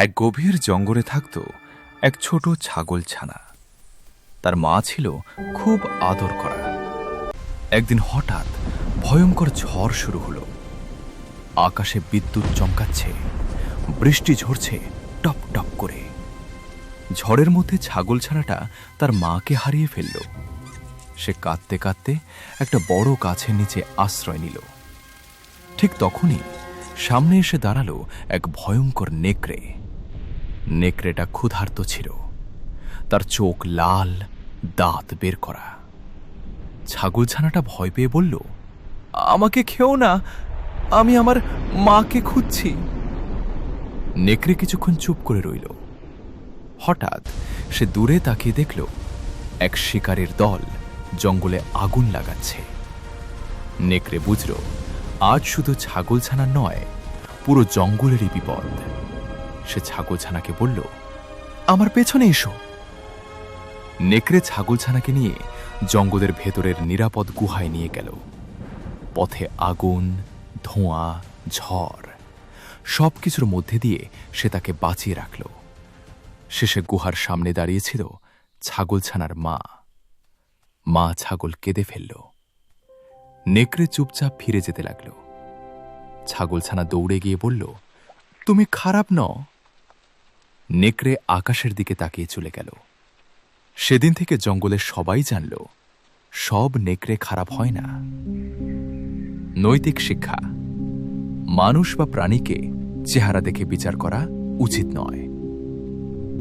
এক গভীর জঙ্গলে থাকত এক ছোট ছাগল ছানা। তার মা ছিল খুব আদর করা। একদিন হঠাৎ ভয়ঙ্কর ঝড় শুরু হলো। আকাশে বিদ্যুৎ চমকাচ্ছে, বৃষ্টি ঝরছে টপ টপ করে। ঝড়ের মধ্যে ছাগল ছানাটা তার মাকে হারিয়ে ফেলল। সে কাঁদতে কাঁদতে একটা বড় গাছের নিচে আশ্রয় নিল। ঠিক তখনই সামনে এসে দাঁড়ালো এক ভয়ঙ্কর নেকড়ে। নেকড়েটা ক্ষুধার্ত ছিল, তার চোখ লাল, দাঁত বের করা। ছাগলছানাটা ভয় পেয়ে বলল, আমাকে খেও না, আমি আমার মাকে খুঁজছি। নেকড়ে কিছুক্ষণ চুপ করে রইল। হঠাৎ সে দূরে তাকিয়ে দেখল এক শিকারের দল জঙ্গলে আগুন লাগাচ্ছে। নেকড়ে বুঝল আজ শুধু ছাগলছানা নয়, পুরো জঙ্গলেরই বিপদ। সে ছাগলছানাকে বলল, আমার পেছনে এসো। নেকড়ে ছাগলছানাকে নিয়ে জঙ্গলের ভেতরের নিরাপদ গুহায় নিয়ে গেল। পথে আগুন, ধোঁয়া, ঝড় সবকিছুর মধ্যে দিয়ে সে তাকে বাঁচিয়ে রাখল। শেষে গুহার সামনে দাঁড়িয়েছিল ছাগলছানার মা। মা ছাগল কেঁদে ফেলল। নেকড়ে চুপচাপ ফিরে যেতে লাগল। ছাগলছানা দৌড়ে গিয়ে বলল, তুমি খারাপ নও। নেকড়ে আকাশের দিকে তাকিয়ে চলে গেল। সেদিন থেকে জঙ্গলের সবাই জানল, সব নেকড়ে খারাপ হয় না। নৈতিক শিক্ষা: মানুষ বা প্রাণীকে চেহারা দেখে বিচার করা উচিত নয়।